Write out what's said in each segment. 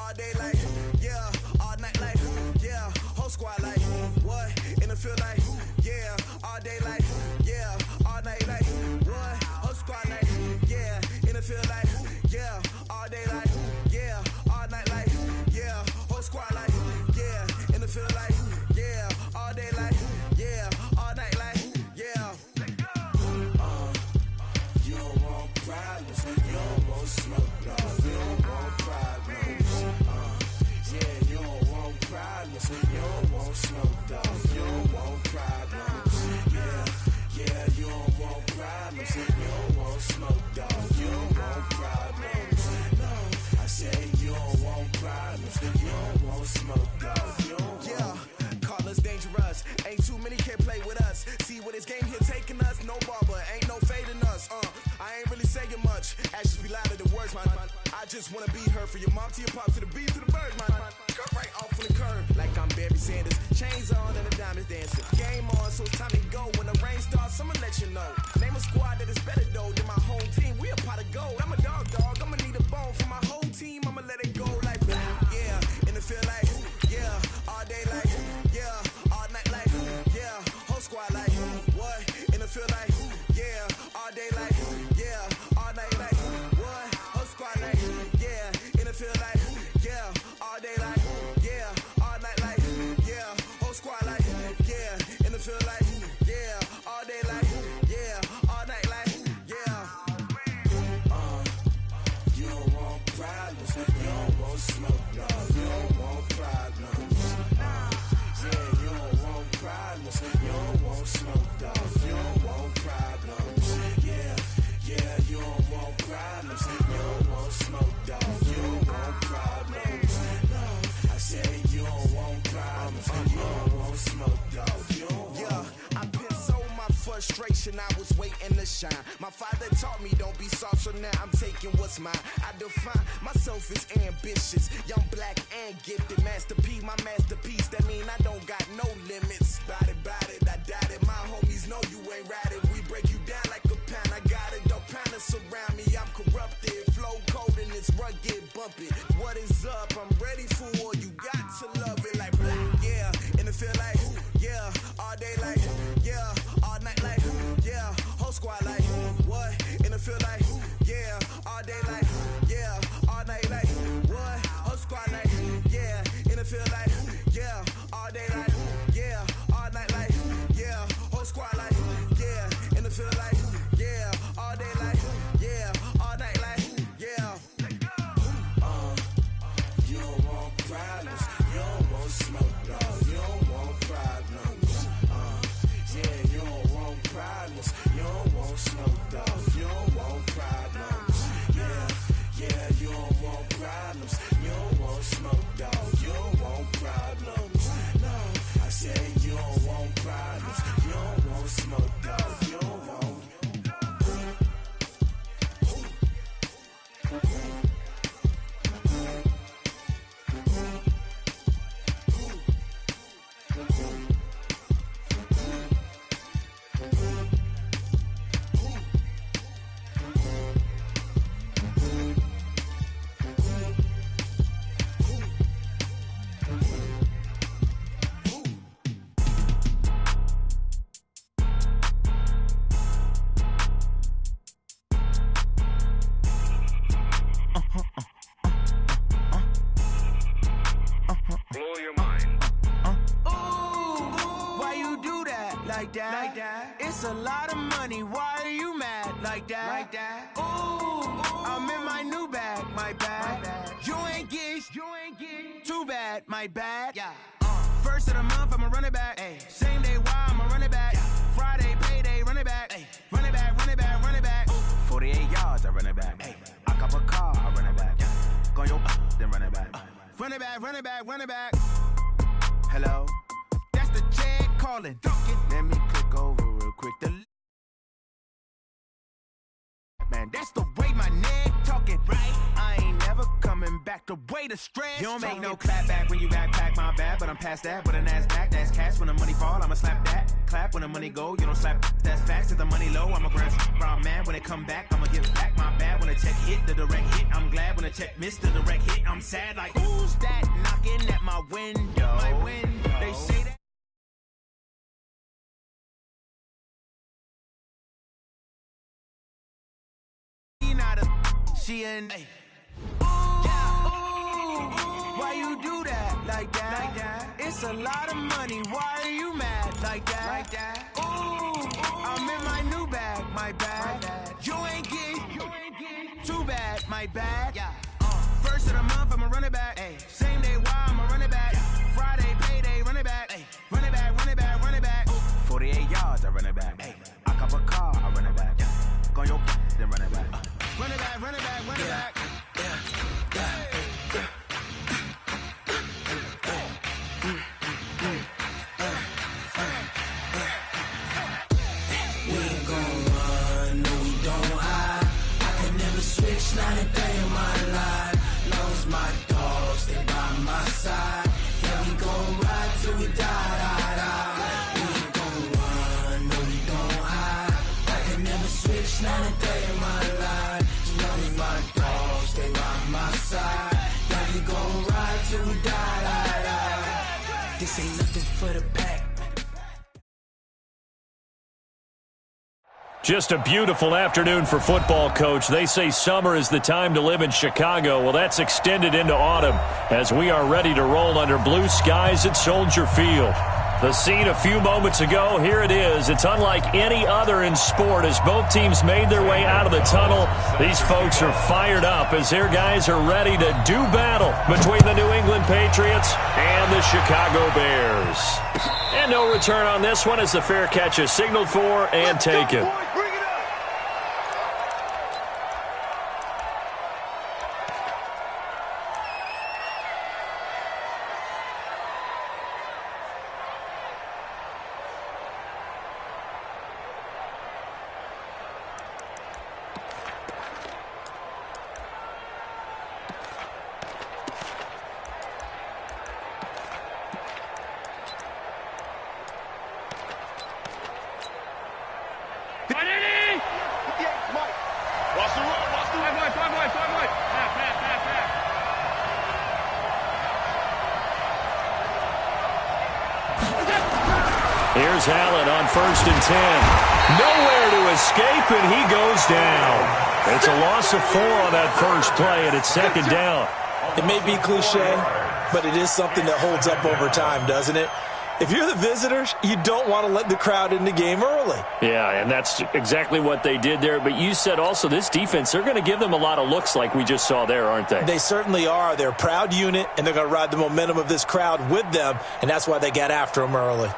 all day like, yeah, all night like, yeah, whole squad like, what, in the field like, yeah, all day like, yeah, all night like, what, whole squad like, yeah, in the field like, yeah, all day like, yeah, all night like, yeah, whole squad like, yeah, in the field like, yeah, all day like, yeah, all night like, yeah. You don't want problems, you don't want smoke, dog. You don't want problems. Yeah, you don't want problems, you don't want smoke, dog. You don't want problems. Yeah, you don't want problems, you don't want smoke, dog. You don't want problems. No, I say you don't want problems, you don't want smoke, dog. You don't want. Call us dangerous. Ain't too many can play with us. See what this game here taking us. No barber, ain't no fading us. I ain't really saying much. Actions be louder than words, man. I just wanna be heard. For your mom to your pop to the beat to the birds, man. Cut right off on the curb like I'm Barry Sanders. Chains on and the diamonds dancing. Game on, so it's time to go. When the rain starts, I'ma let you know. Name a squad that is better though than my home team. We a pot of gold. I'm a dog. I'ma need a bone for my whole team. I'ma let it go like yeah. In the field like yeah. All day like yeah. All night like yeah. Whole squad like what? In the field like yeah. All day like yeah. All night like what? Whole squad like yeah. In the field like yeah. All day like yeah. All night like yeah. Whole squad like yeah. In the field like yeah. All day like yeah. All night like yeah. You don't want problems, you don't want smoke, dog. You don't want problems. Yeah, you don't want problems, you don't want smoke, dog. You don't want problems. Yeah, you don't want problems, you don't want smoke, dog. You don't want problems. No, I say you don't want problems, you don't want smoke, dog. You don't want. I've been so my frustration, I was waiting to shine. My father taught me don't be soft, so now I'm taking what's mine. I define myself as ambitious, young, black, and gifted. Master P, my masterpiece, that mean I don't got no limits. Bout it, I doubt it. My homies know you ain't ratted. We break you down like a pound. I got it, don't pound to surround me. I'm corrupted, flow cold and it's rugged, bumpy. What is up? I'm ready for war. You got to love it like black, yeah. In the field like yeah. All day like yeah. All night like yeah. Whole squad like what? In the field like yeah. All day like yeah. All night like what? Whole squad like yeah. In the field like yeah. All day like yeah. All night like yeah. Whole squad like yeah. In the field like yeah. All day like yeah. All night like yeah. You don't want problems, you don't want smoke, dog. You don't want problems. Yeah, you don't want problems, you don't want smoke, dog. You don't want problems. Yeah, you don't want problems, you don't want smoke, dog. You don't want problems. No, I say you don't want problems, you don't want smoke, dog. You don't want. Like that. It's a lot of money. Why are you mad like that? Ooh, I'm in my new bag, my bad. You ain't get too bad, my bad. Yeah. First of the month, I'ma run it back. Ay. Same day, why I'ma run it back. Yeah. Friday, payday, run it back. Ay. Run it back, run it back, run it back. Ooh. 48 yards, I run it back. Ay. I cop a car, I run it back. Yeah. Go your then run it back. Run it back, run it back, run it back. Hello? That's the Chad calling. Let me click over real quick. Man, that's the way my neck talking, right? I ain't never coming back the way the stress. You don't make no clap back when you backpack, my bad, but I'm past that. But an ass back, that's cash. When the money fall, I'ma slap that. clap when the money go. You don't slap, that's facts. If the money low, I'm a grand round man. When it come back, I'ma give back my bad. When the check hit, the direct hit. I'm glad when the check missed the direct hit. I'm sad like, who's that knocking at my window? They say that. She and hey. Why you do that like that? It's a lot of money. Why are you mad like that? Ooh, I'm in my new bag, my bad. You ain't get too bad, my bad. First of the month, I'ma run it back. Same day, why I'ma run it back. Friday, payday, run it back. Run it back, run it back, run it back. 48 yards, I run it back. I cop a car, I run it back. Go on your then run it back. Run it back, run it back, run it back. We ain't gon' run, no we don't hide. I can never switch, not a day in my life. Long as my dogs, they by my side. Yeah, we gon' ride till we die. We ain't gon' run, no we don't hide. I can never switch, not a day in my life. Long as my dogs, they by my side. Yeah, we gon' ride till we die. This ain't nothing for the pack. Just a beautiful afternoon for football, Coach. They say summer is the time to live in Chicago. Well, that's extended into autumn as we are ready to roll under blue skies at Soldier Field. The scene a few moments ago, here it is. It's unlike any other in sport as both teams made their way out of the tunnel. These folks are fired up as their guys are ready to do battle between the New England Patriots and the Chicago Bears. And no return on this one as the fair catch is signaled for and taken. Here's Allen on 1st and 10. Nowhere to escape, and he goes down. It's a loss of 4 on that first play, and it's 2nd down. It may be cliche, but it is something that holds up over time, doesn't it? If you're the visitors, you don't want to let the crowd in the game early. Yeah, and that's exactly what they did there. But you said also this defense, they're going to give them a lot of looks like we just saw there, aren't they? They certainly are. They're a proud unit, and they're going to ride the momentum of this crowd with them, and that's why they got after them early.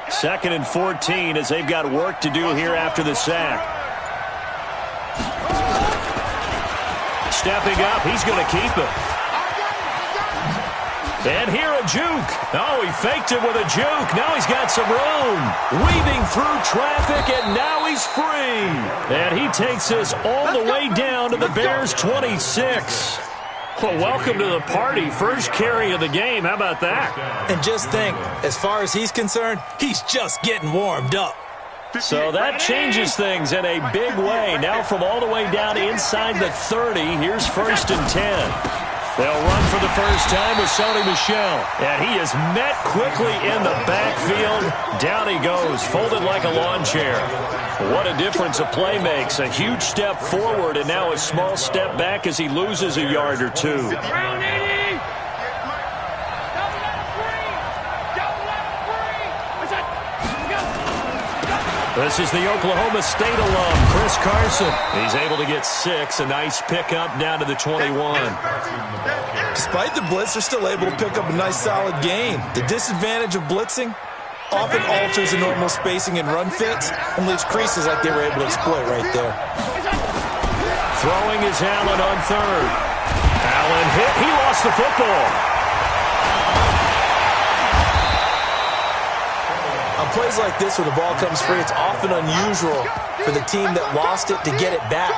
2nd and 14 as they've got work to do here after the sack. Stepping up, he's going to keep it. And here a juke. Oh, he faked it with a juke. Now he's got some room. Weaving through traffic, and now he's free. And he takes this all the way down to the Bears' 26. Well, welcome to the party. First carry of the game. How about that? And just think, as far as he's concerned, he's just getting warmed up. So that changes things in a big way. Now from all the way down inside the 30, here's 1st and 10. They'll run for the first time with Sony Michel. And he is met quickly in the backfield. Down he goes, folded like a lawn chair. What a difference a play makes. A huge step forward and now a small step back as he loses a yard or two. This is the Oklahoma State alum, Chris Carson. He's able to get 6, a nice pickup down to the 21. Despite the blitz, they're still able to pick up a nice solid gain. The disadvantage of blitzing often alters the normal spacing and run fits and leaves creases like they were able to exploit right there. Throwing is Allen on 3rd. Allen hit. He lost the football. On plays like this where the ball comes free, it's often unusual for the team that lost it to get it back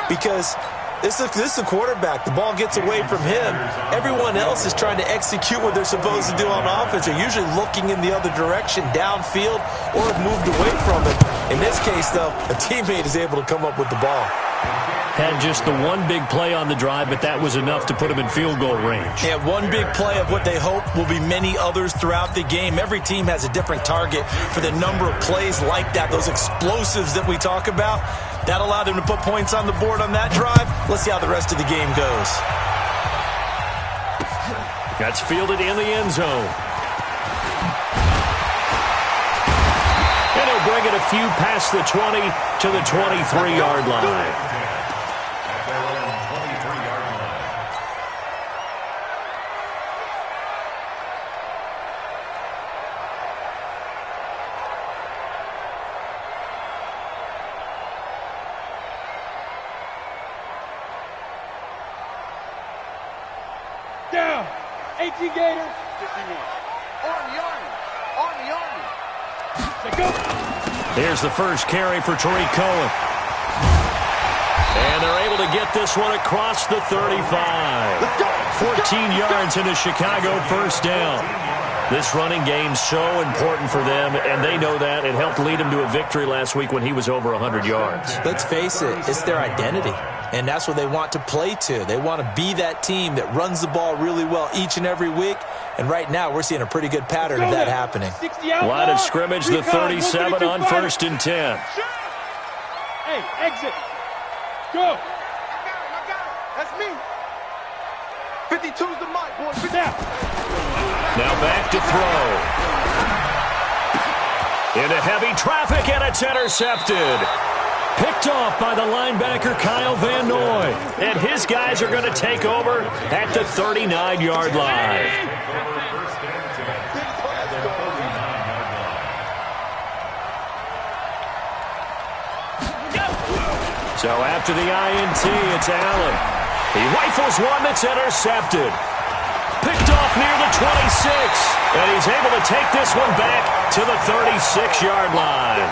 because This is the quarterback. The ball gets away from him. Everyone else is trying to execute what they're supposed to do on offense. They're usually looking in the other direction, downfield, or have moved away from it. In this case, though, a teammate is able to come up with the ball. Had just the one big play on the drive, but that was enough to put him in field goal range. Yeah, one big play of what they hope will be many others throughout the game. Every team has a different target for the number of plays like that, those explosives that we talk about. That allowed him to put points on the board on that drive. Let's see how the rest of the game goes. That's fielded in the end zone. And he'll bring it a few past the 20 to the 23-yard line. Down. 18 Gators. 51. On the Army. Let's go. Here's the first carry for Tariq Cohen. And they're able to get this one across the 35. 14 yards into Chicago, first down. This running game's so important for them, and they know that. It helped lead them to a victory last week when he was over 100 yards. Let's face it, it's their identity, and that's what they want to play to. They want to be that team that runs the ball really well each and every week, and right now we're seeing a pretty good pattern of that happening. Line of scrimmage, the 37 on 1st and 10. Hey, exit. Go. I got it. That's me. 52's the mic, boy. Sit down. Now back to throw. Into heavy traffic, and it's intercepted. Picked off by the linebacker, Kyle Van Noy. And his guys are going to take over at the 39-yard line. So after the INT, it's Allen. He rifles one that's intercepted. Picked off near the 26, and he's able to take this one back to the 36-yard line.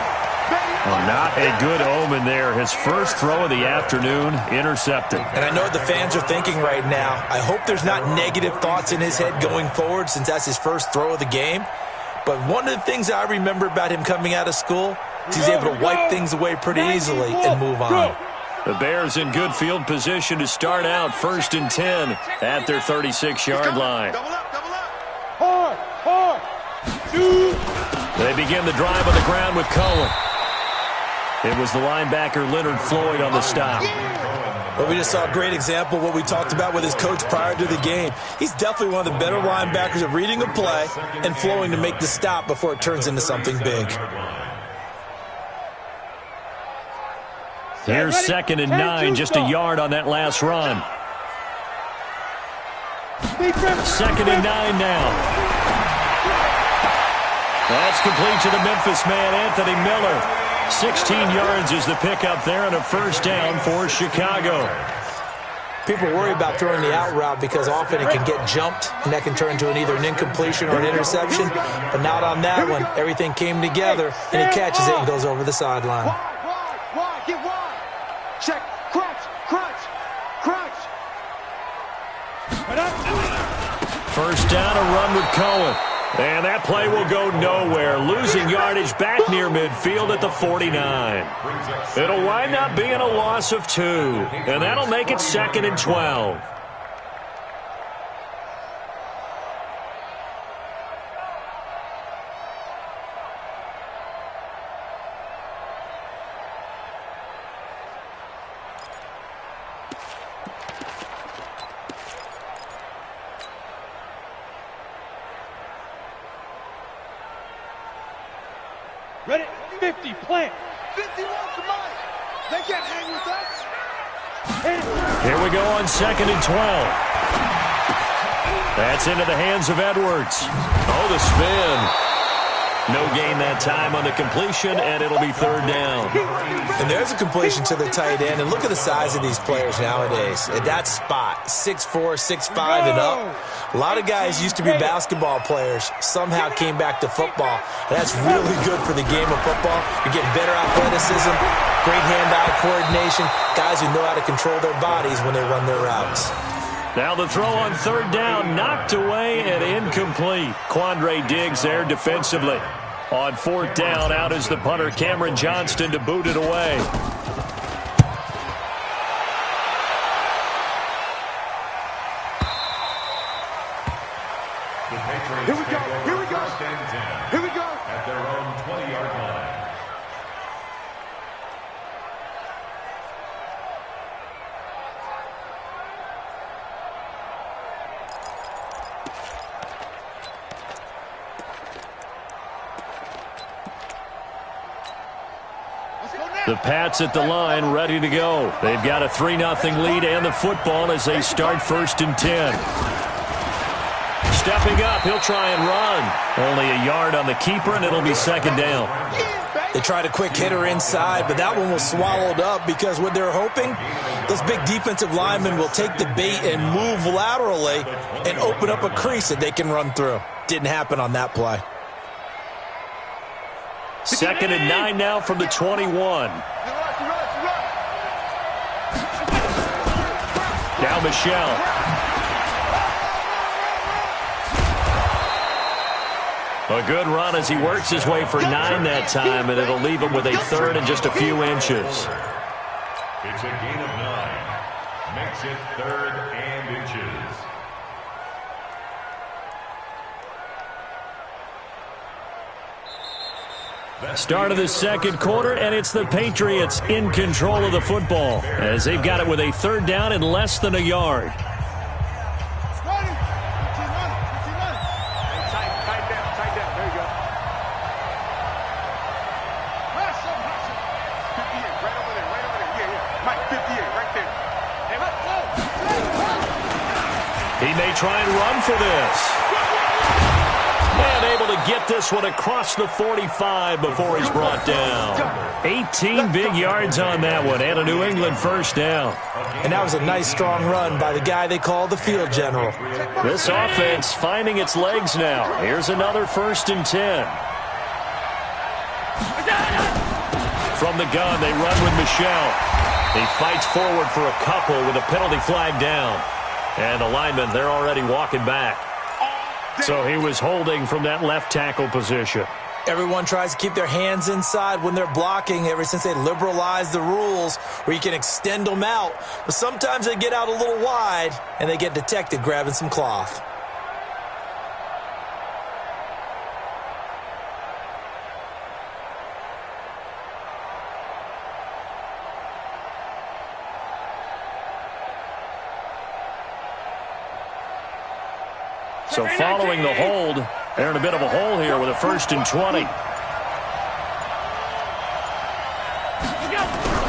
Well, not a good omen there. His first throw of the afternoon, intercepted. And I know what the fans are thinking right now. I hope there's not negative thoughts in his head going forward since that's his first throw of the game. But one of the things I remember about him coming out of school is he's able to wipe things away pretty easily and move on. The Bears in good field position to start out 1st and 10 at their 36-yard line. Double up. Hard. 2. They begin the drive on the ground with Cohen. It was the linebacker Leonard Floyd on the stop. Well, we just saw a great example of what we talked about with his coach prior to the game. He's definitely one of the better linebackers at reading a play and flowing to make the stop before it turns into something big. Here's 2nd and 9, just a yard on that last run. 2nd and 9 now. That's complete to the Memphis man, Anthony Miller. 16 yards is the pickup there and a first down for Chicago. People worry about throwing the out route because often it can get jumped, and that can turn into either an incompletion or an interception. But not on that one. Everything came together, and he catches it and goes over the sideline. Wide, get wide. Check, crunch. First down, a run with Cohen. And that play will go nowhere. Losing yardage back near midfield at the 49. It'll wind up being a loss of 2. And that'll make it 2nd and 12. Ready? 50, plant. 50 wants the mic. They can't hang with us. Here we go on 2nd and 12. That's into the hands of Edwards. Oh, the spin. No gain that time on the completion, and it'll be third down. And there's a completion to the tight end. And look at the size of these players nowadays. At that spot, 6'4", 6'5", and up. A lot of guys used to be basketball players, somehow came back to football. And that's really good for the game of football. You're getting better athleticism, great hand-eye coordination, guys who know how to control their bodies when they run their routes. Now the throw on third down, knocked away and incomplete. Quandre Diggs there defensively. On fourth down, out is the punter, Cameron Johnston, to boot it away. Here we go, here we go, here we go. At their own 20-yard line. The Pats at the line, ready to go. They've got a 3-0 lead and the football as they start 1st and 10. Stepping up, he'll try and run. Only a yard on the keeper, and it'll be 2nd down. They tried a quick hitter inside, but that one was swallowed up because what they're hoping, those big defensive linemen will take the bait and move laterally and open up a crease that they can run through. Didn't happen on that play. 2nd and 9 now from the 21. Now Michelle. A good run as he works his way for 9 that time, and it'll leave him with a 3rd and just a few inches. It's a gain of 9. Makes it 3rd and inches. Start of the 2nd quarter, and it's the Patriots in control of the football as they've got it with a 3rd down and less than a yard. He may try and run for this. And able to get this one across the 45 before he's brought down. 18 big yards on that one, and a New England 1st down. And that was a nice, strong run by the guy they call the field general. This offense finding its legs now. Here's another 1st and 10. From the gun, they run with Michelle. He fights forward for a couple with a penalty flag down. And the linemen, they're already walking back. So he was holding from that left tackle position. Everyone tries to keep their hands inside when they're blocking ever since they liberalized the rules where you can extend them out. But sometimes they get out a little wide and they get detected grabbing some cloth. So following the hold, they're in a bit of a hole here with a 1st and 20.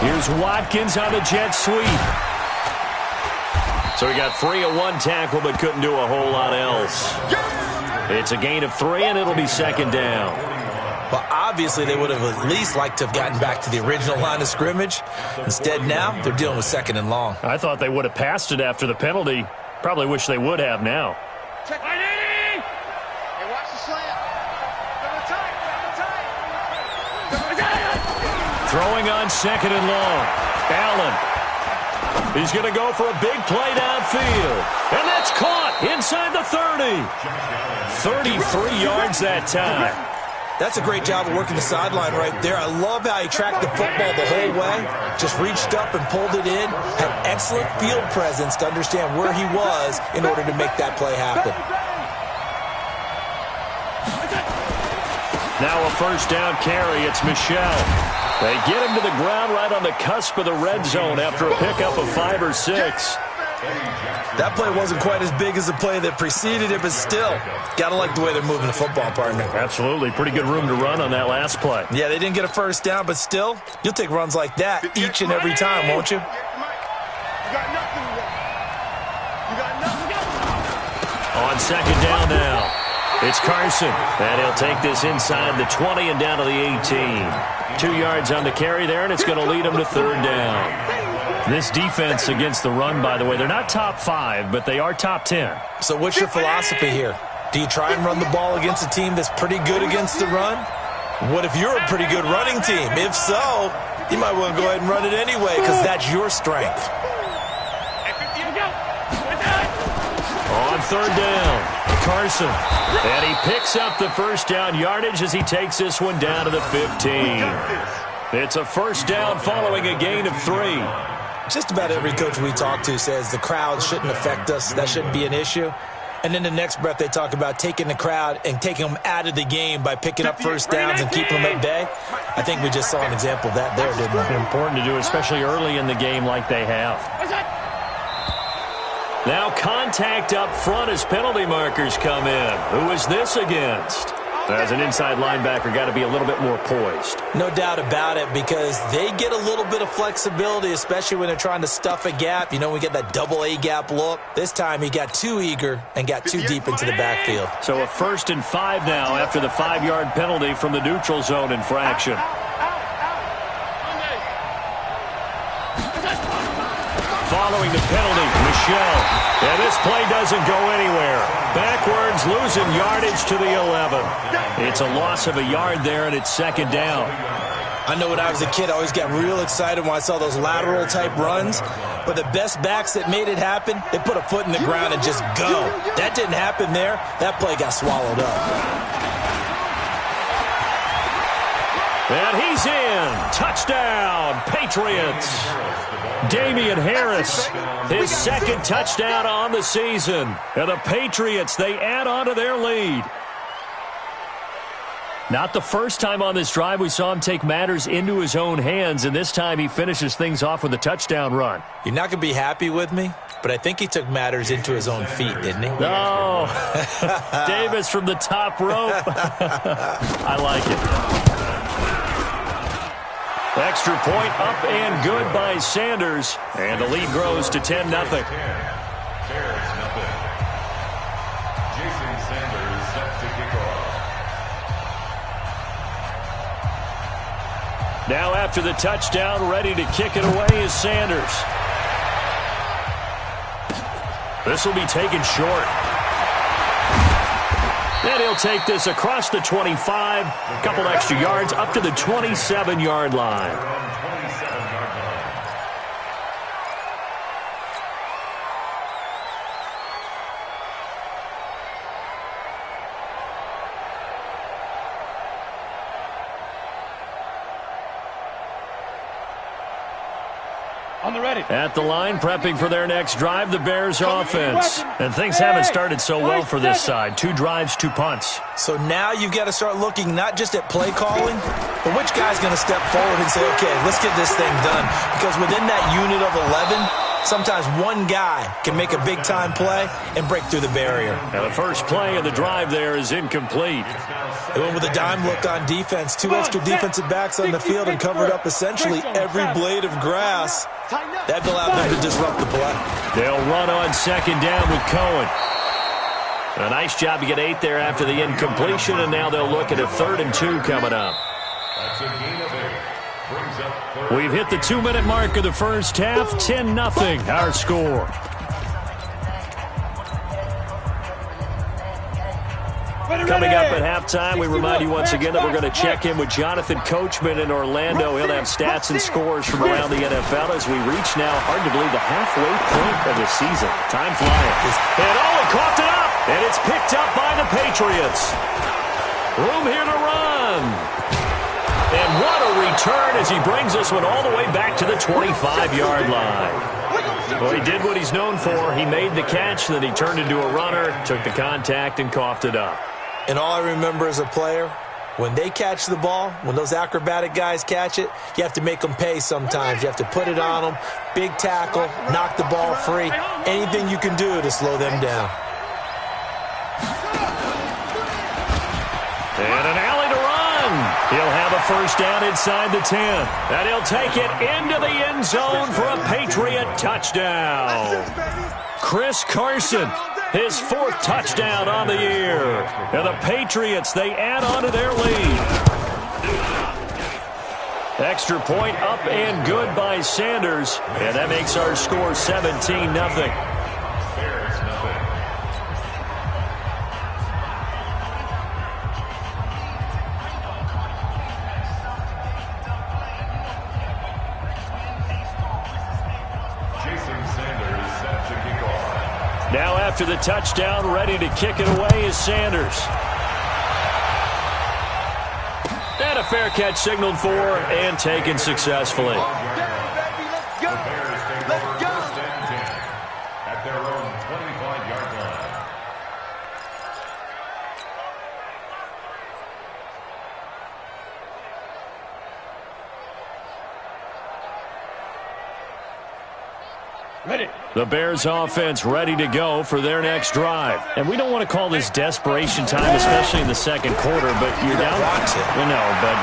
Here's Watkins on the jet sweep. So he got free of one tackle but couldn't do a whole lot else. It's a gain of 3, and it'll be 2nd down. Well, obviously they would have at least liked to have gotten back to the original line of scrimmage. Instead now, they're dealing with 2nd and long. I thought they would have passed it after the penalty. Probably wish they would have now. Check my knee! Hey, watch the slant. Double tight, double tight. Throwing on 2nd and long. Allen. He's going to go for a big play downfield. And that's caught inside the 30. 33 yards that time. That's a great job of working the sideline right there. I love how he tracked the football the whole way. Just reached up and pulled it in. Had excellent field presence to understand where he was in order to make that play happen. Now a 1st down carry. It's Michelle. They get him to the ground right on the cusp of the red zone after a pickup of 5 or 6. That play wasn't quite as big as the play that preceded it, but still, gotta like the way they're moving the football, partner. Absolutely. Pretty good room to run on that last play. Yeah, they didn't get a 1st down, but still, you'll take runs like that each and every time, won't you? You got nothing. You got nothing. On 2nd down now. It's Carson, and he'll take this inside the 20 and down to the 18. 2 yards on the carry there, and it's going to lead him to third down. This defense against the run, by the way, they're not top 5, but they are top 10. So what's your philosophy here? Do you try and run the ball against a team that's pretty good against the run? What if you're a pretty good running team? If so, you might want to go ahead and run it anyway because that's your strength. On third down, Carson. And he picks up the first down yardage as he takes this one down to the 15. It's a first down following a gain of 3. Just about every coach we talk to says the crowd shouldn't affect us. That shouldn't be an issue. And then the next breath they talk about taking the crowd and taking them out of the game by picking up first downs and keeping them at bay. I think we just saw an example of that there, didn't we? Important to do, especially early in the game like they have. Now contact up front as penalty markers come in. Who is this against? As an inside linebacker, got to be a little bit more poised. No doubt about it, because they get a little bit of flexibility, especially when they're trying to stuff a gap. You know, we get that double A gap look. This time he got too eager and got too deep into the backfield. So a 1st and 5 now after the 5-yard penalty from the neutral zone infraction. Following the penalty, Michelle. And this play doesn't go anywhere. Backwards, losing yardage to the 11. It's a loss of a yard there, and it's second down. I know when I was a kid, I always got real excited when I saw those lateral-type runs. But the best backs that made it happen, they put a foot in the ground and just go. That didn't happen there. That play got swallowed up. And he's in. Touchdown, Patriots. Damian Harris, his second touchdown on the season. And the Patriots, they add on to their lead. Not the first time on this drive we saw him take matters into his own hands, and this time he finishes things off with a touchdown run. You're not going to be happy with me, but I think he took matters into his own feet, didn't he? No. Davis from the top rope. I like it. Extra point up and good by Sanders. And the lead grows to 10-0. Jason Sanders set to kick off. Now after the touchdown, ready to kick it away is Sanders. This will be taken short. And he'll take this across the 25, a couple extra yards up to the 27-yard line. At the line, prepping for their next drive, the Bears offense. And things haven't started so well for this side. 2 drives, 2 punts. So now you've got to start looking not just at play calling, but which guy's going to step forward and say, okay, let's get this thing done. Because within that unit of 11, sometimes one guy can make a big-time play and break through the barrier. Now the first play of the drive there is incomplete. They went with a dime look on defense. 2 extra defensive backs on the field and covered up essentially every blade of grass. That allowed them to disrupt the play. They'll run on second down with Cohen. A nice job to get 8 there after the incompletion, and now they'll look at a 3rd and 2 coming up. That's a gain of 8. Brings up third. We've hit the 2-minute mark of the first half. 10-0 our score. Coming up at halftime, we remind you once again that we're going to check in with Jonathan Coachman in Orlando. He'll have stats and scores from around the NFL as we reach now, hard to believe, the halfway point of the season. Time flying. And he coughed it up, and it's picked up by the Patriots. Room here to run. And what a return as he brings this one all the way back to the 25-yard line. Well, he did what he's known for. He made the catch, then he turned into a runner, took the contact, and coughed it up. And all I remember as a player, when they catch the ball, when those acrobatic guys catch it, you have to make them pay sometimes. You have to put it on them, big tackle, knock the ball free, anything you can do to slow them down. And an alley to run. He'll have a first down inside the 10. And he'll take it into the end zone for a Patriot touchdown. Chris Carson His 4th touchdown on the year. And the Patriots, they add on to their lead. Extra point up and good by Sanders. And that makes our score 17-0. Now after the touchdown, ready to kick it away is Sanders. And a fair catch signaled for and taken successfully. At their own 25-yard line. Ready. The Bears offense ready to go for their next drive. And we don't want to call this desperation time, especially in the second quarter, but you're down. No, but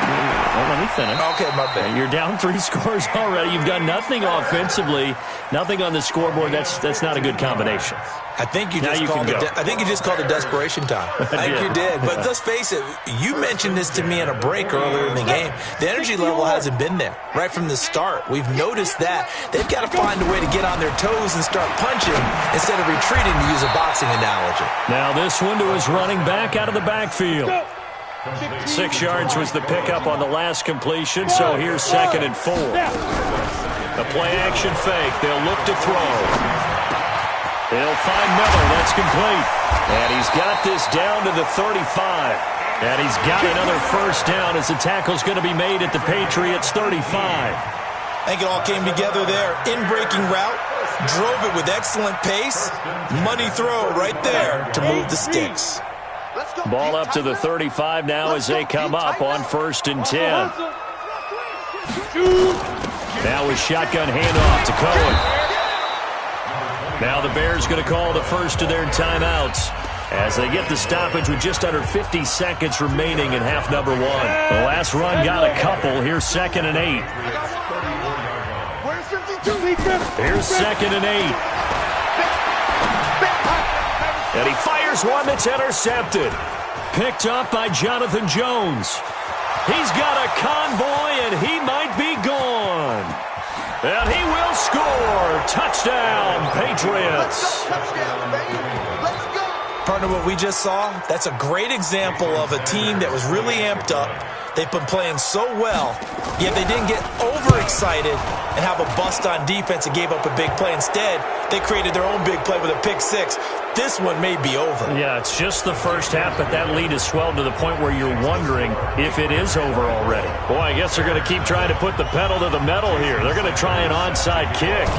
let me finish. Okay, my bad. You're down 3 scores already. You've done nothing offensively, nothing on the scoreboard. That's not a good combination. I think you just called it desperation time. I think you did. But let's face it, you mentioned this to me in a break earlier in the game. The energy level hasn't been there right from the start. We've noticed that. They've got to find a way to get on their toes and start punching instead of retreating, to use a boxing analogy. Now this one to his running back out of the backfield. 6 yards was the pickup on the last completion, so here's 2nd and 4. The play-action fake. They'll look to throw. He'll find Miller. That's complete. And he's got this down to the 35. And he's got another first down as the tackle's going to be made at the Patriots' 35. I think it all came together there. In-breaking route. Drove it with excellent pace. Money throw right there to move the sticks. Ball up to the 35 now as they come up on 1st and 10. Now with shotgun handoff to Cohen. Now the Bears going to call the first of their timeouts as they get the stoppage with just under 50 seconds remaining in half number 1. The last run got a couple. Here's 2nd and 8. Here's 2nd and 8. And he fires one that's intercepted. Picked up by Jonathan Jones. He's got a convoy, and he might be gone. And he will score. Touchdown, Patriots. Partner, what we just saw, that's a great example of a team that was really amped up. They've been playing so well, yet they didn't get overexcited and have a bust on defense and gave up a big play. Instead, they created their own big play with a pick 6. This one may be over. Yeah, it's just the first half, but that lead has swelled to the point where you're wondering if it is over already. Boy, I guess they're going to keep trying to put the pedal to the metal here. They're going to try an onside kick.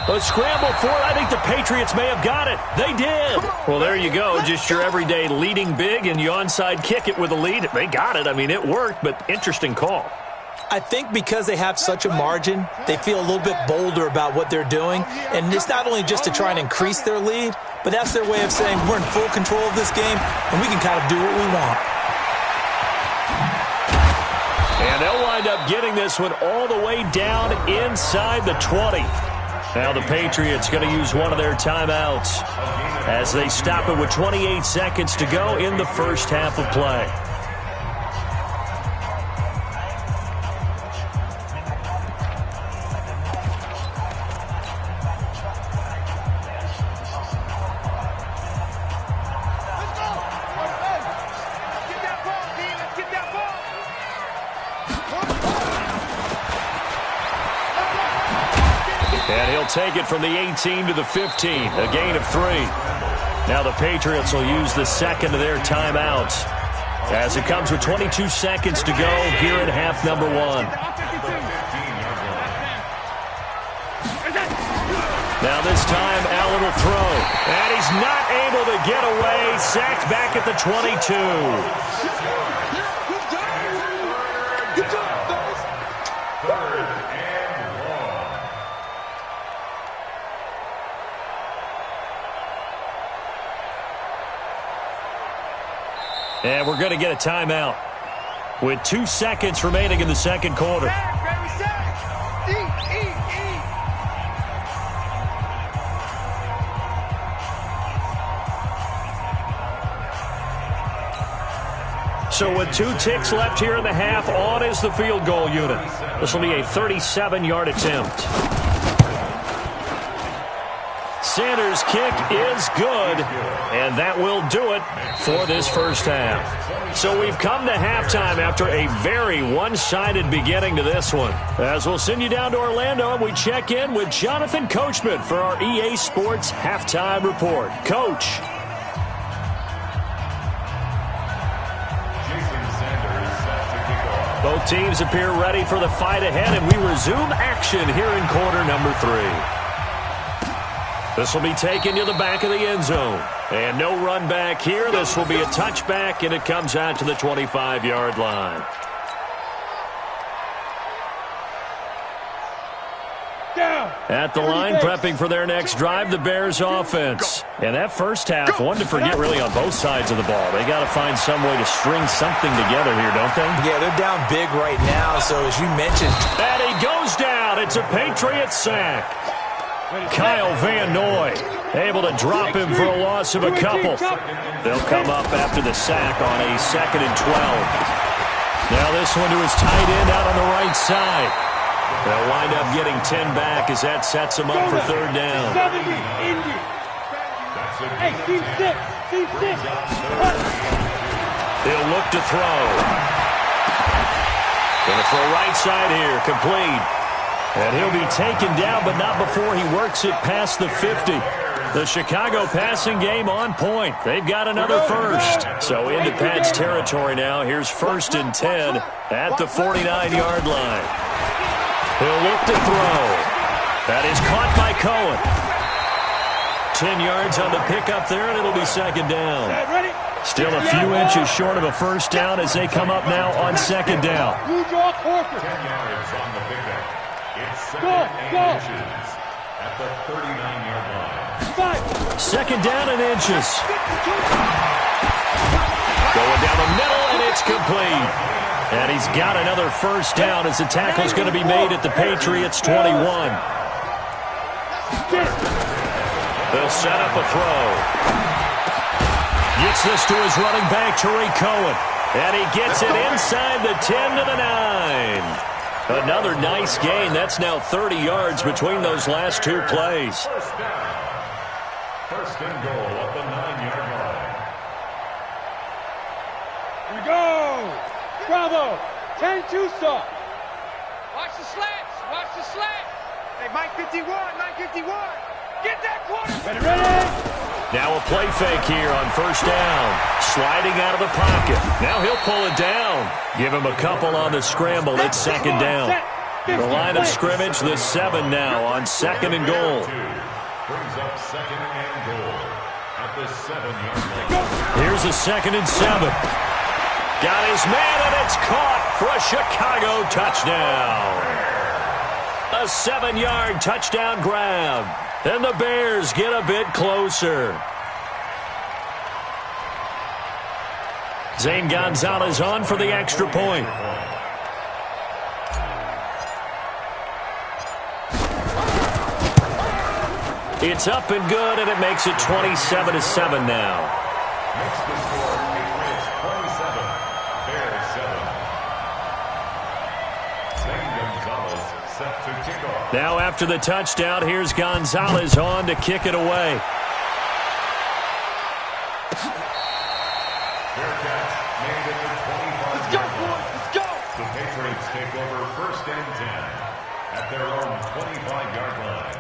A scramble for it. I think the Patriots may have got it. They did. Well, there you go. Just your everyday leading big, and you onside kick it with a lead. They got it. I mean, it worked, but interesting call. I think because they have such a margin, they feel a little bit bolder about what they're doing. And it's not only just to try and increase their lead, but that's their way of saying we're in full control of this game, and we can kind of do what we want. And they'll wind up getting this one all the way down inside the 20. Now the Patriots going to use one of their timeouts as they stop it with 28 seconds to go in the first half of play. And he'll take it from the 18 to the 15, a gain of 3. Now the Patriots will use the second of their timeouts as it comes with 22 seconds to go here in half number 1. Now this time, Allen will throw. And he's not able to get away. Sacked back at the 22. And we're going to get a timeout with 2 seconds remaining in the second quarter. So with 2 ticks left here in the half, on is the field goal unit. This will be a 37-yard attempt. Sanders' kick is good, and that will do it for this first half. So we've come to halftime after a very one-sided beginning to this one. As we'll send you down to Orlando, and we check in with Jonathan Coachman for our EA Sports Halftime Report. Coach. Both teams appear ready for the fight ahead, and we resume action here in quarter number 3. This will be taken to the back of the end zone. And no run back here. This will be a touchback, and it comes out to the 25-yard line. At the line, prepping for their next drive, the Bears offense. And that first half, one to forget really on both sides of the ball. They got to find some way to string something together here, don't they? Yeah, they're down big right now, so as you mentioned. And he goes down. It's a Patriot sack. Kyle Van Noy able to drop him for a loss of a couple. They'll come up after the sack on a 2nd and 12. Now this one to his tight end out on the right side. They'll wind up getting 10 back as that sets him up for 3rd down. Hey, team 6. He'll look to throw. Gonna throw right side here, complete. And he'll be taken down, but not before he works it past the 50. The Chicago passing game on point. They've got another first. So into Pat's territory now. Here's 1st and 10 at the 49-yard line. He'll look to throw. That is caught by Cohen. 10 yards on the pickup there, and it'll be 2nd down. Still a few inches short of a first down as they come up now on 2nd down. 10 yards on the pickup. It's 2nd and inches at the 39-yard line. 2nd down and inches. Going down the middle, and it's complete. And he's got another first down as the tackle's going to be made at the Patriots' 21. They'll set up a throw. Gets this to his running back, Tariq Cohen. And he gets it inside the 10 to the 9. Another nice gain. That's now 30 yards between those last 2 plays. First down. 1st and goal at the 9-yard line. Here we go. Bravo. 10 Tucson. Watch the slants. Watch the slant. Hey, Mike 51. Get that quarter. Ready. Now a play fake here on 1st down. Sliding out of the pocket. Now he'll pull it down. Give him a couple on the scramble. It's 2nd down. The line of scrimmage, the 7 now on 2nd and goal. Brings up 2nd and goal at the 7-yard line. Here's a 2nd and 7. Got his man, and it's caught for a Chicago touchdown. A 7-yard touchdown grab. And the Bears get a bit closer. Zane Gonzalez on for the extra point. It's up and good, and it makes it 27-7 now. Makes the score Patriots 27, Bears 7. Zane Gonzalez set to kick off. Now after the touchdown, here's Gonzalez on to kick it away. Fair catch made at the 25-yard line. Let's go. The Patriots take over 1st and 10 at their own 25-yard line.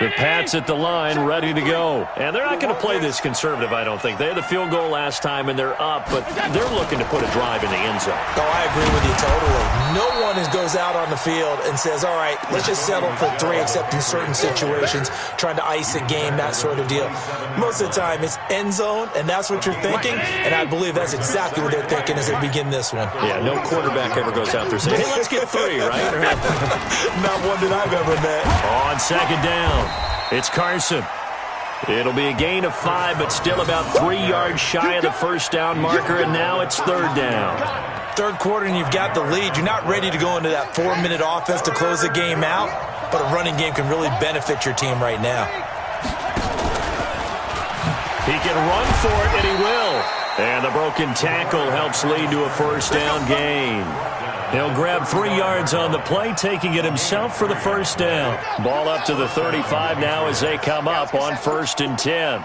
The Pats at the line, ready to go. And they're not going to play this conservative, I don't think. They had the field goal last time, and they're up, but they're looking to put a drive in the end zone. Oh, I agree with you totally. No one goes out on the field and says, all right, let's just settle for 3, except in certain situations, trying to ice a game, that sort of deal. Most of the time, it's end zone, and that's what you're thinking, and I believe that's exactly what they're thinking as they begin this one. Yeah, no quarterback ever goes out there saying, hey, let's get 3, right? Not one that I've ever met. On 2nd down, it's Carson. It'll be a gain of 5, but still about 3 yards shy of the first down marker, and now it's 3rd down. Third quarter and you've got the lead. You're not ready to go into that 4-minute offense to close the game out, but a running game can really benefit your team right now. He can run for it, and he will. And the broken tackle helps lead to a first down gain. He'll grab 3 yards on the play, taking it himself for the first down. Ball up to the 35 now as they come up on 1st and 10.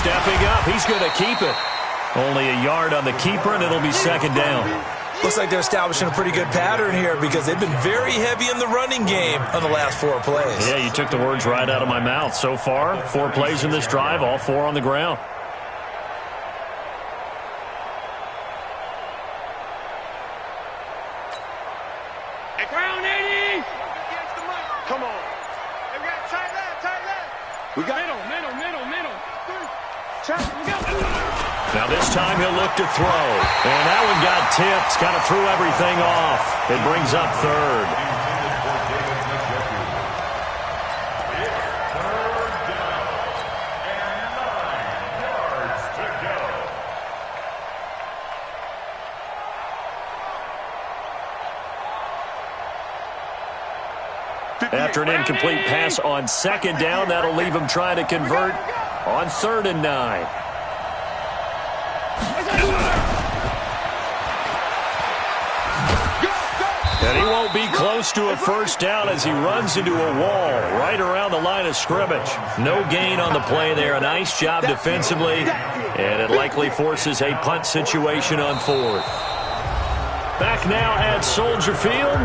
Stepping up, he's going to keep it. Only a yard on the keeper, and it'll be 2nd down. Looks like they're establishing a pretty good pattern here because they've been very heavy in the running game on the last 4 plays. Yeah, you took the words right out of my mouth. So far, 4 plays in this drive, all 4 on the ground. Ground 80! Come on. Hey, we got tight left. We got middle. We got Now this time he'll look to throw. And that one got tipped. Kind of threw everything off. It brings up 3rd. After an incomplete pass on 2nd down, that'll leave him trying to convert on 3rd and 9. And he won't be close to a first down as he runs into a wall right around the line of scrimmage. No gain on the play there. A nice job defensively, and it likely forces a punt situation on 4th. Back now at Soldier Field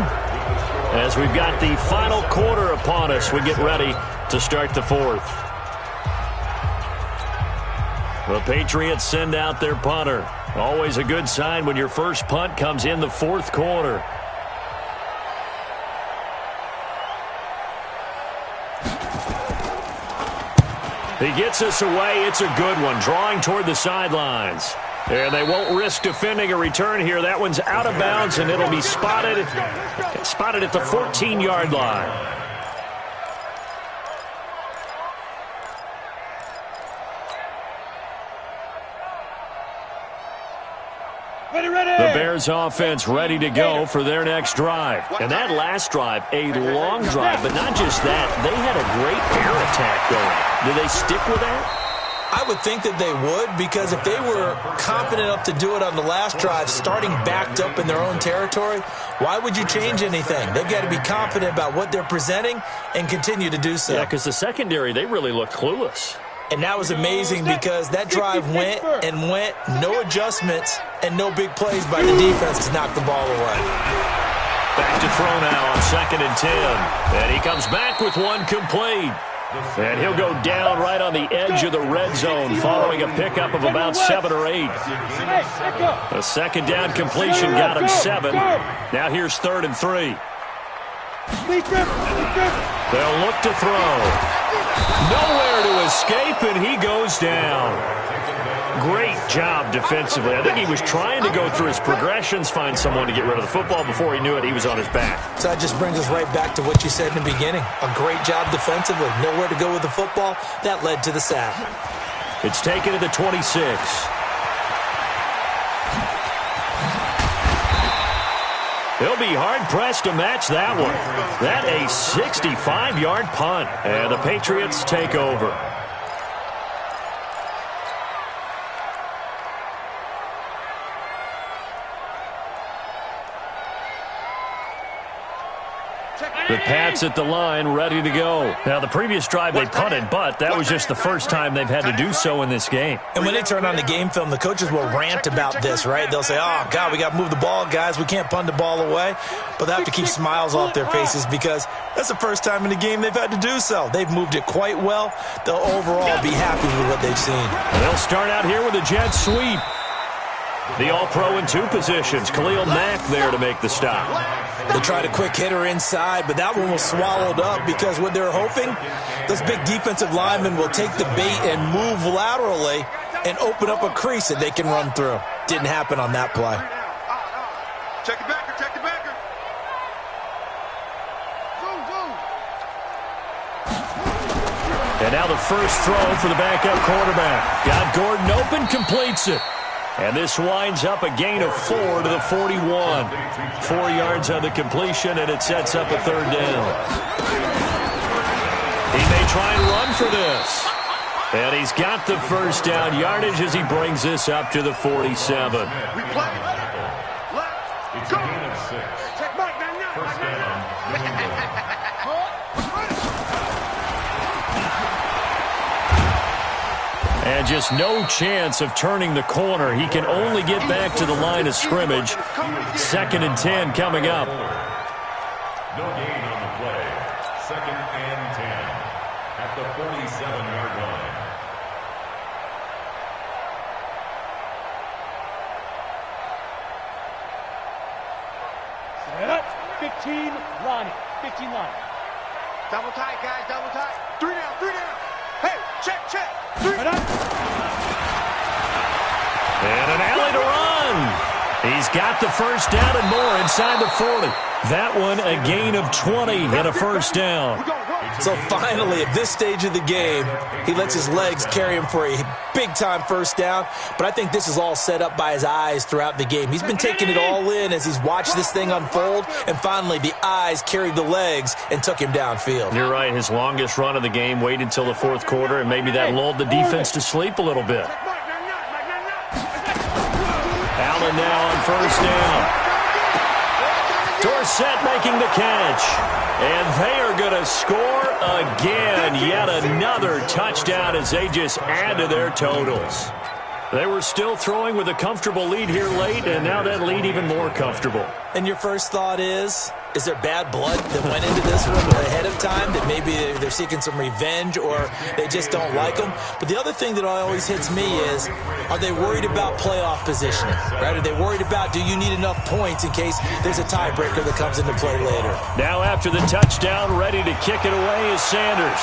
as we've got the final quarter upon us. We get ready to start the 4th. The Patriots send out their punter. Always a good sign when your first punt comes in the 4th quarter. He gets us away. It's a good one, drawing toward the sidelines. And they won't risk defending a return here. That one's out of bounds, and it'll be spotted at the 14-yard line. The Bears offense ready to go for their next drive. And that last drive, a long drive, but not just that. They had a great air attack going. Do they stick with that? I would think that they would, because if they were confident enough to do it on the last drive, starting backed up in their own territory, why would you change anything? They've got to be confident about what they're presenting and continue to do so. Yeah, because the secondary, they really looked clueless. And that was amazing because that drive went, no adjustments, and no big plays by the defense to knock the ball away. Back to throw now on 2nd and 10. And he comes back with one complete. And he'll go down right on the edge of the red zone following a pickup of about 7 or 8. A 2nd down completion got him 7. Now here's 3rd and 3. They'll look to throw. Nowhere to escape, and he goes down. Great job defensively. I think he was trying to go through his progressions, find someone to get rid of the football. Before he knew it, he was on his back. So that just brings us right back to what you said in the beginning. A great job defensively. Nowhere to go with the football. That led to the sack. It's taken to the 26. He'll be hard-pressed to match that one. That a 65-yard punt. And the Patriots take over. The Pats at the line, ready to go. Now, the previous drive they punted, but that was just the first time they've had to do so in this game. And when they turn on the game film, the coaches will rant about this, right? They'll say, oh, God, we got to move the ball, guys. We can't punt the ball away. But they have to keep smiles off their faces because that's the first time in the game they've had to do so. They've moved it quite well. They'll overall be happy with what they've seen. And they'll start out here with a jet sweep. The all-pro in 2 positions. Khalil Mack there to make the stop. They tried a quick hitter inside, but that one was swallowed up because what they're hoping, those big defensive linemen will take the bait and move laterally and open up a crease that they can run through. Didn't happen on that play. Check it back. Zoom. And now the first throw for the backup quarterback. Got Gordon open, completes it. And this winds up a gain of 4 to the 41. 4 yards on the completion, and it sets up a third down. He may try and run for this. And he's got the first down yardage as he brings this up to the 47. It's a gain of 6. First down, New England. And just no chance of turning the corner. He can only get back to the line of scrimmage. 2nd and 10 coming up. No gain on the play. 2nd and 10 at the 47-yard line. Set up. 15 line. 15 line. Double tight, guys, double tight. 3 down, 3 down. Hey, check. 3 Right up. And an alley to run. He's got the first down and more inside the 40. That one a gain of 20 and a first down. So finally, at this stage of the game, he lets his legs carry him for a big-time first down. But I think this is all set up by his eyes throughout the game. He's been taking it all in as he's watched this thing unfold. And finally, the eyes carried the legs and took him downfield. You're right. His longest run of the game waited until the fourth quarter, and maybe that lulled the defense to sleep a little bit. Allen now on first down. Dorsett making the catch. And they are going to score again. Yet another touchdown as they just add to their totals. They were still throwing with a comfortable lead here late, and now that lead even more comfortable. And your first thought is there bad blood that went into this one ahead of time, that maybe they're seeking some revenge or they just don't like them? But the other thing that always hits me is, are they worried about playoff positioning? Right? Are they worried about, do you need enough points in case there's a tiebreaker that comes into play later? Now after the touchdown, ready to kick it away is Sanders.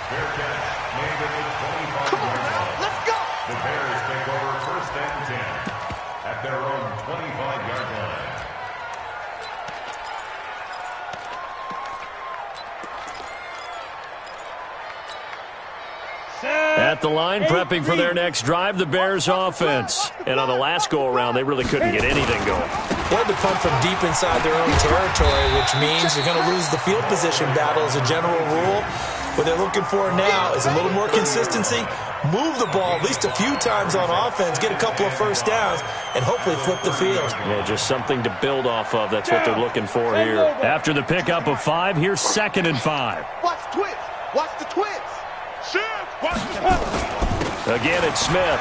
Fair catch made at the 25-yard line. Let's go. The Bears take over 1st and 10 at their own 25-yard line. At the line, prepping for their next drive, the Bears offense. And on the last go-around, they really couldn't get anything going. They had to punt from deep inside their own territory, which means you're going to lose the field position battle as a general rule. What they're looking for now is a little more consistency, move the ball at least a few times on offense, get a couple of first downs, and hopefully flip the field. Yeah, just something to build off of. That's what they're looking for here. After the pickup of 5, here's 2nd and 5. Watch the twins. Watch the twins. Again, it's Smith.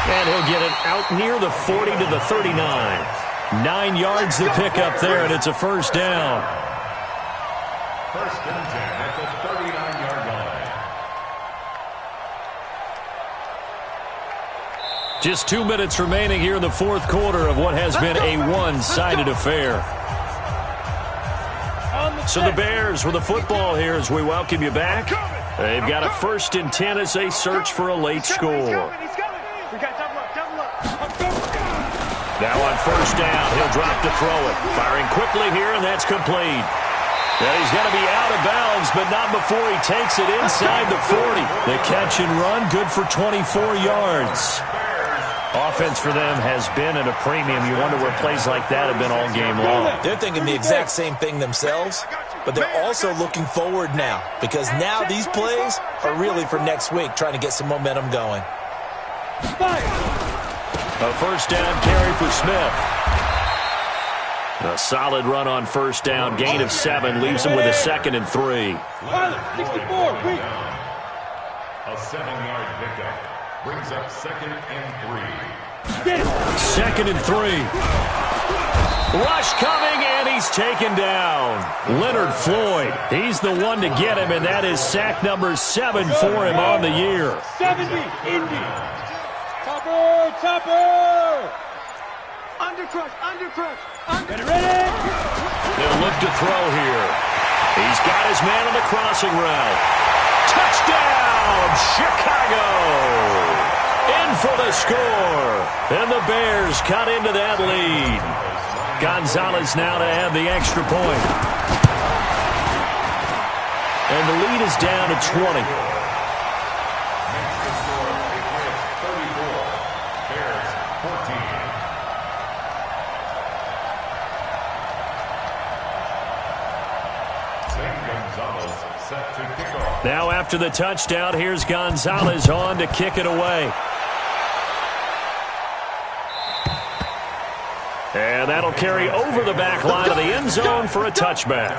And he'll get it out near the 40 to the 39. 9 yards to pick up there, and it's a first down. 1st and 10 at the 39-yard line. Just 2 minutes remaining here in the fourth quarter of what has been a one-sided affair. So the Bears with the football here as we welcome you back. They've got a 1st and 10 as they search for a late score. Now on first down, he'll drop to throw it. Firing quickly here, and that's complete. Now he's going to be out of bounds, but not before he takes it inside the 40. The catch and run, good for 24 yards. Offense for them has been at a premium. You wonder where plays like that have been all game long. They're thinking the exact same thing themselves, but they're also looking forward now, because now these plays are really for next week, trying to get some momentum going. A first down carry for Smith. A solid run on first down, gain of 7, leaves him with a 2nd and 3. 64, A 7-yard pickup brings up 2nd and 3. 2nd and 3. Rush coming, and he's taken down. Leonard Floyd, he's the one to get him, and that is sack number 7 for him on the year. 70, Indy. Topper. Undercrush. Ready. They'll look to throw here. He's got his man on the crossing route. Touchdown, Chicago! In for the score. And the Bears cut into that lead. Gonzalez now to add the extra point. And the lead is down to 20. Now after the touchdown, here's Gonzalez on to kick it away. And that'll carry over the back line of the end zone for a touchback.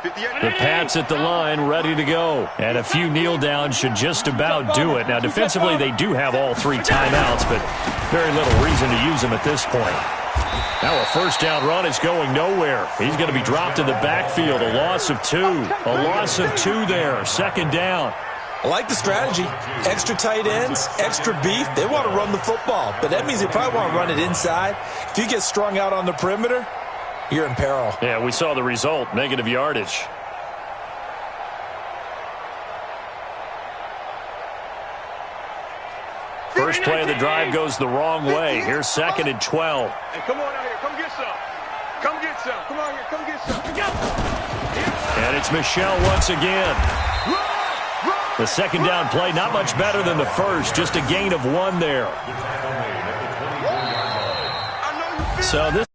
The Pats at the line, ready to go. And a few kneel downs should just about do it. Now, defensively, they do have all 3 timeouts, but very little reason to use them at this point. Now a first down run is going nowhere. He's going to be dropped in the backfield. A loss of 2. A loss of 2 there. Second down. I like the strategy. Extra tight ends, extra beef. They want to run the football, but that means they probably want to run it inside. If you get strung out on the perimeter, you're in peril. Yeah, we saw the result. Negative yardage. First play of the drive goes the wrong way. Here's 2nd and 12. Hey, come on out here. Come get some. Come get some. Come on here. Come get some. And it's Michel once again. The second down play, not much better than the first. Just a gain of 1 there. So this